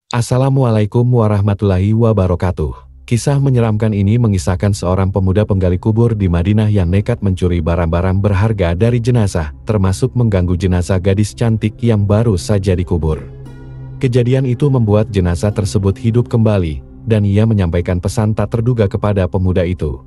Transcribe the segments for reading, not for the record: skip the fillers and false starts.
Assalamualaikum warahmatullahi wabarakatuh. Kisah menyeramkan ini mengisahkan seorang pemuda penggali kubur di Madinah yang nekat mencuri barang-barang berharga dari jenazah, termasuk mengganggu jenazah gadis cantik yang baru saja dikubur. Kejadian itu membuat jenazah tersebut hidup kembali, dan ia menyampaikan pesan tak terduga kepada pemuda itu.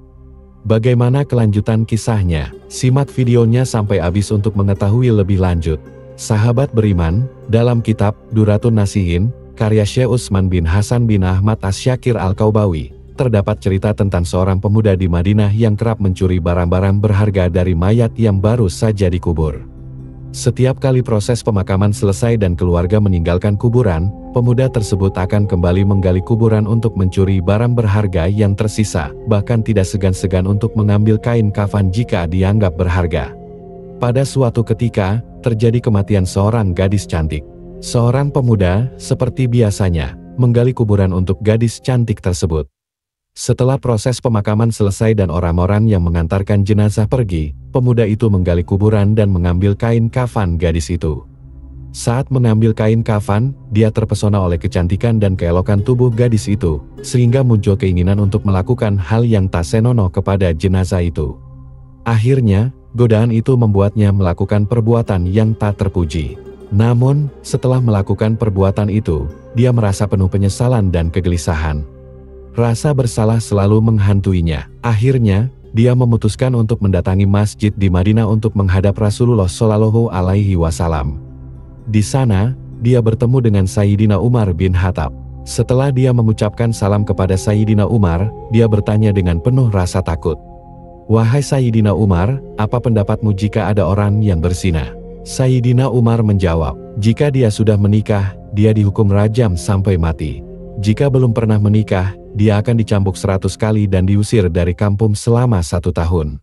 Bagaimana kelanjutan kisahnya? Simak videonya sampai habis untuk mengetahui lebih lanjut. Sahabat beriman, dalam kitab Duratun Nasihin, karya Syekh Utsman bin Hasan bin Ahmad Asy-Syakir Al-Kaubawi, terdapat cerita tentang seorang pemuda di Madinah yang kerap mencuri barang-barang berharga dari mayat yang baru saja dikubur. Setiap kali proses pemakaman selesai dan keluarga meninggalkan kuburan, pemuda tersebut akan kembali menggali kuburan untuk mencuri barang berharga yang tersisa, bahkan tidak segan-segan untuk mengambil kain kafan jika dianggap berharga. Pada suatu ketika, terjadi kematian seorang gadis cantik. Seorang pemuda, seperti biasanya, menggali kuburan untuk gadis cantik tersebut. Setelah proses pemakaman selesai dan orang-orang yang mengantarkan jenazah pergi, pemuda itu menggali kuburan dan mengambil kain kafan gadis itu. Saat mengambil kain kafan, dia terpesona oleh kecantikan dan keelokan tubuh gadis itu, sehingga muncul keinginan untuk melakukan hal yang tak senonoh kepada jenazah itu. Akhirnya, godaan itu membuatnya melakukan perbuatan yang tak terpuji. Namun, setelah melakukan perbuatan itu, dia merasa penuh penyesalan dan kegelisahan. Rasa bersalah selalu menghantuinya. Akhirnya, dia memutuskan untuk mendatangi masjid di Madinah untuk menghadap Rasulullah Shallallahu Alaihi Wasallam. Di sana, dia bertemu dengan Sayyidina Umar bin Khattab. Setelah dia mengucapkan salam kepada Sayyidina Umar, dia bertanya dengan penuh rasa takut. "Wahai Sayyidina Umar, apa pendapatmu jika ada orang yang berzina?" Sayyidina Umar menjawab, "Jika dia sudah menikah, dia dihukum rajam sampai mati. Jika belum pernah menikah, dia akan dicambuk 100 kali dan diusir dari kampung selama 1 tahun."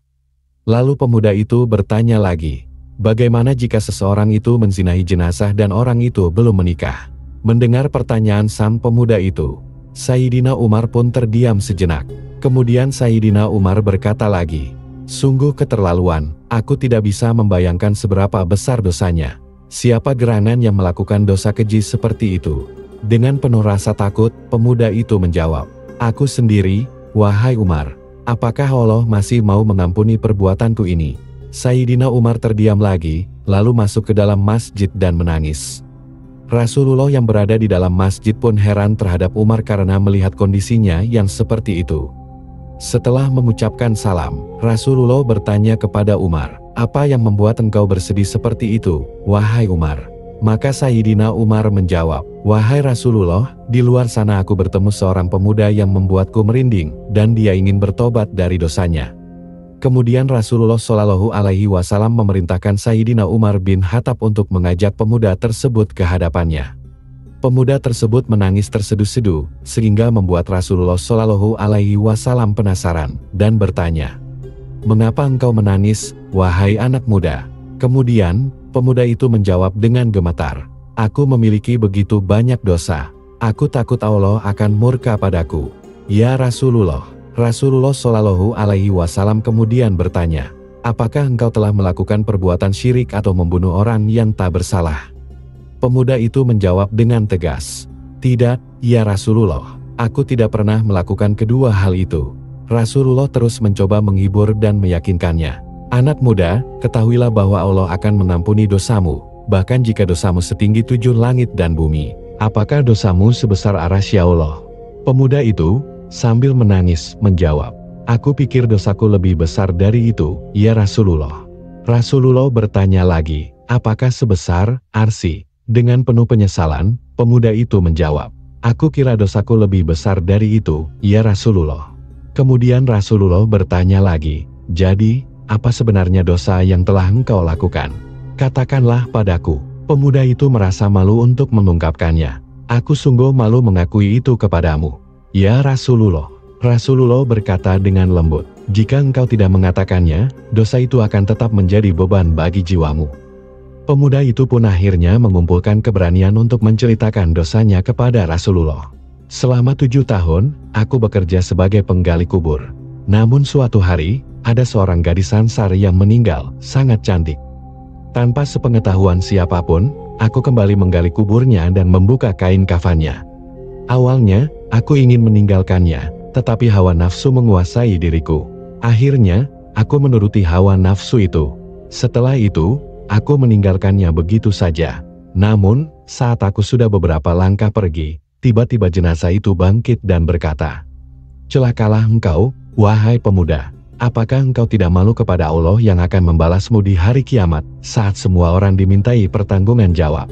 Lalu pemuda itu bertanya lagi, "Bagaimana jika seseorang itu menzinahi jenazah dan orang itu belum menikah?" Mendengar pertanyaan sang pemuda itu, Sayyidina Umar pun terdiam sejenak. Kemudian Sayyidina Umar berkata lagi, "Sungguh keterlaluan, aku tidak bisa membayangkan seberapa besar dosanya. Siapa gerangan yang melakukan dosa keji seperti itu?" Dengan penuh rasa takut, pemuda itu menjawab, "Aku sendiri, wahai Umar. Apakah Allah masih mau mengampuni perbuatanku ini?" Sayyidina Umar terdiam lagi, lalu masuk ke dalam masjid dan menangis. Rasulullah yang berada di dalam masjid pun heran terhadap Umar karena melihat kondisinya yang seperti itu. Setelah mengucapkan salam, Rasulullah bertanya kepada Umar, "Apa yang membuat engkau bersedih seperti itu, wahai Umar?" Maka Sayyidina Umar menjawab, "Wahai Rasulullah, di luar sana aku bertemu seorang pemuda yang membuatku merinding, dan dia ingin bertobat dari dosanya." Kemudian Rasulullah Shallallahu Alaihi Wasallam memerintahkan Sayyidina Umar bin Khattab untuk mengajak pemuda tersebut ke hadapannya. Pemuda tersebut menangis terseduh-seduh, sehingga membuat Rasulullah Shallallahu Alaihi Wasallam penasaran, dan bertanya, "Mengapa engkau menangis, wahai anak muda?" Kemudian, pemuda itu menjawab dengan gemetar, "Aku memiliki begitu banyak dosa. Aku takut Allah akan murka padaku." "Ya Rasulullah." Rasulullah Shallallahu Alaihi Wasallam kemudian bertanya, "Apakah engkau telah melakukan perbuatan syirik atau membunuh orang yang tak bersalah?" Pemuda itu menjawab dengan tegas, "Tidak, ya Rasulullah. Aku tidak pernah melakukan kedua hal itu." Rasulullah terus mencoba menghibur dan meyakinkannya, "Anak muda, ketahuilah bahwa Allah akan mengampuni dosamu, bahkan jika dosamu setinggi 7 langit dan bumi. Apakah dosamu sebesar arasy Allah?" Pemuda itu, sambil menangis, menjawab, "Aku pikir dosaku lebih besar dari itu, ya Rasulullah." Rasulullah bertanya lagi, "Apakah sebesar arsy?" Dengan penuh penyesalan, pemuda itu menjawab, "Aku kira dosaku lebih besar dari itu, ya Rasulullah." Kemudian Rasulullah bertanya lagi, "Jadi, apa sebenarnya dosa yang telah engkau lakukan? Katakanlah padaku." Pemuda itu merasa malu untuk mengungkapkannya. "Aku sungguh malu mengakui itu kepadamu, ya Rasulullah." Rasulullah berkata dengan lembut, "Jika engkau tidak mengatakannya, dosa itu akan tetap menjadi beban bagi jiwamu." Pemuda itu pun akhirnya mengumpulkan keberanian untuk menceritakan dosanya kepada Rasulullah. "Selama 7 tahun, aku bekerja sebagai penggali kubur. Namun suatu hari, ada seorang gadis Ansar yang meninggal, sangat cantik. Tanpa sepengetahuan siapapun, aku kembali menggali kuburnya dan membuka kain kafannya. Awalnya, aku ingin meninggalkannya, tetapi hawa nafsu menguasai diriku. Akhirnya, aku menuruti hawa nafsu itu. Setelah itu, aku meninggalkannya begitu saja. Namun, saat aku sudah beberapa langkah pergi, tiba-tiba jenazah itu bangkit dan berkata, "Celakalah engkau, wahai pemuda. Apakah engkau tidak malu kepada Allah yang akan membalasmu di hari kiamat, saat semua orang dimintai pertanggungan jawab?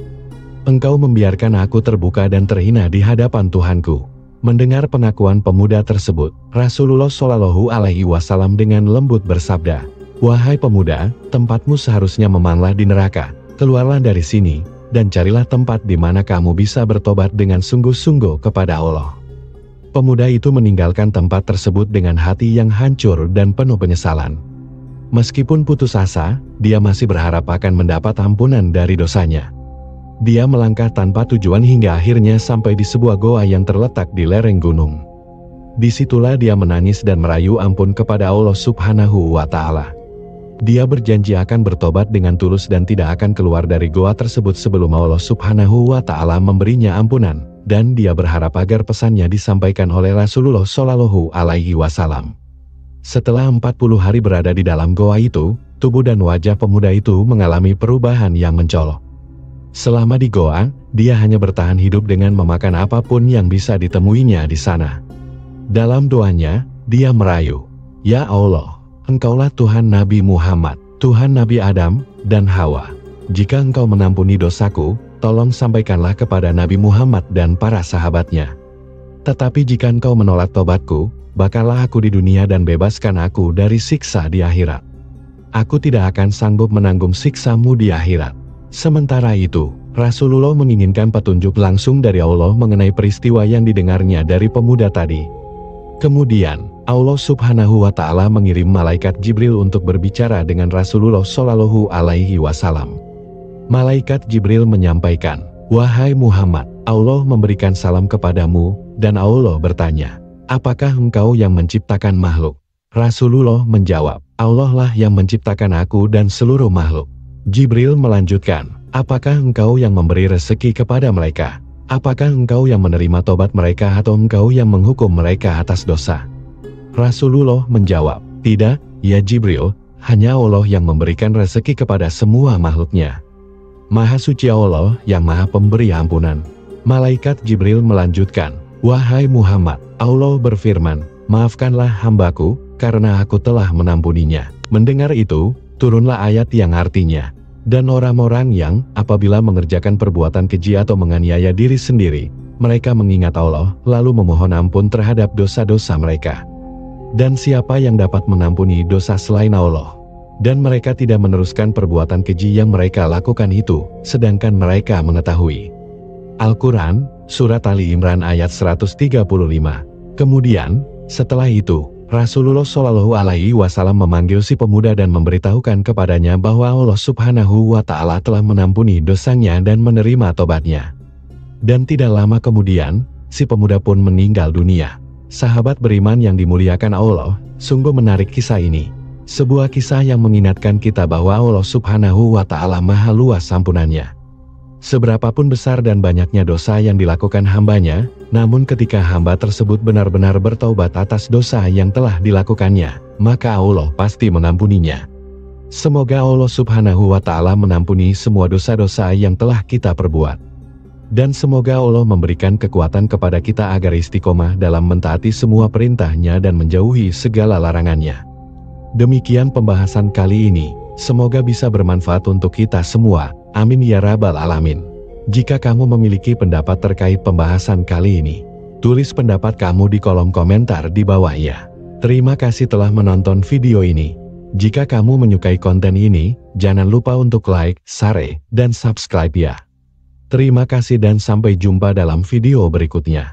Engkau membiarkan aku terbuka dan terhina di hadapan Tuhanku." Mendengar pengakuan pemuda tersebut, Rasulullah Shallallahu Alaihi Wasallam dengan lembut bersabda, "Wahai pemuda, tempatmu seharusnya memanlah di neraka. Keluarlah dari sini, dan carilah tempat di mana kamu bisa bertobat dengan sungguh-sungguh kepada Allah." Pemuda itu meninggalkan tempat tersebut dengan hati yang hancur dan penuh penyesalan. Meskipun putus asa, dia masih berharap akan mendapat ampunan dari dosanya. Dia melangkah tanpa tujuan hingga akhirnya sampai di sebuah goa yang terletak di lereng gunung. Disitulah dia menangis dan merayu ampun kepada Allah Subhanahu wa Ta'ala. Dia berjanji akan bertobat dengan tulus dan tidak akan keluar dari goa tersebut sebelum Allah Subhanahu wa Ta'ala memberinya ampunan, dan dia berharap agar pesannya disampaikan oleh Rasulullah Shallallahu Alaihi Wasallam. Setelah 40 hari berada di dalam goa itu, tubuh dan wajah pemuda itu mengalami perubahan yang mencolok. Selama di goa, dia hanya bertahan hidup dengan memakan apapun yang bisa ditemuinya di sana. Dalam doanya, dia merayu, "Ya Allah, Engkaulah Tuhan Nabi Muhammad, Tuhan Nabi Adam, dan Hawa. Jika Engkau mengampuni dosaku, tolong sampaikanlah kepada Nabi Muhammad dan para sahabatnya. Tetapi jika Engkau menolak tobatku, bakarlah aku di dunia dan bebaskan aku dari siksa di akhirat. Aku tidak akan sanggup menanggung siksamu di akhirat." Sementara itu, Rasulullah menginginkan petunjuk langsung dari Allah mengenai peristiwa yang didengarnya dari pemuda tadi. Kemudian, Allah Subhanahu wa Ta'ala mengirim malaikat Jibril untuk berbicara dengan Rasulullah Shallallahu Alaihi Wasallam. Malaikat Jibril menyampaikan, "Wahai Muhammad, Allah memberikan salam kepadamu," dan Allah bertanya, "Apakah engkau yang menciptakan makhluk?" Rasulullah menjawab, "Allah lah yang menciptakan aku dan seluruh makhluk." Jibril melanjutkan, "Apakah engkau yang memberi rezeki kepada mereka? Apakah engkau yang menerima tobat mereka atau engkau yang menghukum mereka atas dosa?" Rasulullah menjawab, "Tidak, ya Jibril, hanya Allah yang memberikan rezeki kepada semua makhluknya. Maha suci Allah yang maha pemberi ampunan." Malaikat Jibril melanjutkan, "Wahai Muhammad, Allah berfirman, maafkanlah hambaku, karena aku telah mengampuninya." Mendengar itu, turunlah ayat yang artinya, "Dan orang-orang yang, apabila mengerjakan perbuatan keji atau menganiaya diri sendiri, mereka mengingat Allah, lalu memohon ampun terhadap dosa-dosa mereka. Dan siapa yang dapat mengampuni dosa selain Allah? Dan mereka tidak meneruskan perbuatan keji yang mereka lakukan itu, sedangkan mereka mengetahui." Al-Quran, Surat Ali Imran ayat 135. Kemudian, setelah itu, Rasulullah Shallallahu Alaihi Wasallam memanggil si pemuda dan memberitahukan kepadanya bahwa Allah Subhanahu wa Ta'ala telah mengampuni dosanya dan menerima tobatnya. Dan tidak lama kemudian, si pemuda pun meninggal dunia. Sahabat beriman yang dimuliakan Allah, sungguh menarik kisah ini. Sebuah kisah yang mengingatkan kita bahwa Allah Subhanahu wa Ta'ala maha luas ampunannya. Seberapapun besar dan banyaknya dosa yang dilakukan hambanya, namun ketika hamba tersebut benar-benar bertaubat atas dosa yang telah dilakukannya, maka Allah pasti mengampuninya. Semoga Allah Subhanahu wa Ta'ala mengampuni semua dosa-dosa yang telah kita perbuat. Dan semoga Allah memberikan kekuatan kepada kita agar istiqomah dalam mentaati semua perintahnya dan menjauhi segala larangannya. Demikian pembahasan kali ini, semoga bisa bermanfaat untuk kita semua. Amin ya Rabbal Alamin. Jika kamu memiliki pendapat terkait pembahasan kali ini, tulis pendapat kamu di kolom komentar di bawah ya. Terima kasih telah menonton video ini. Jika kamu menyukai konten ini, jangan lupa untuk like, share, dan subscribe ya. Terima kasih dan sampai jumpa dalam video berikutnya.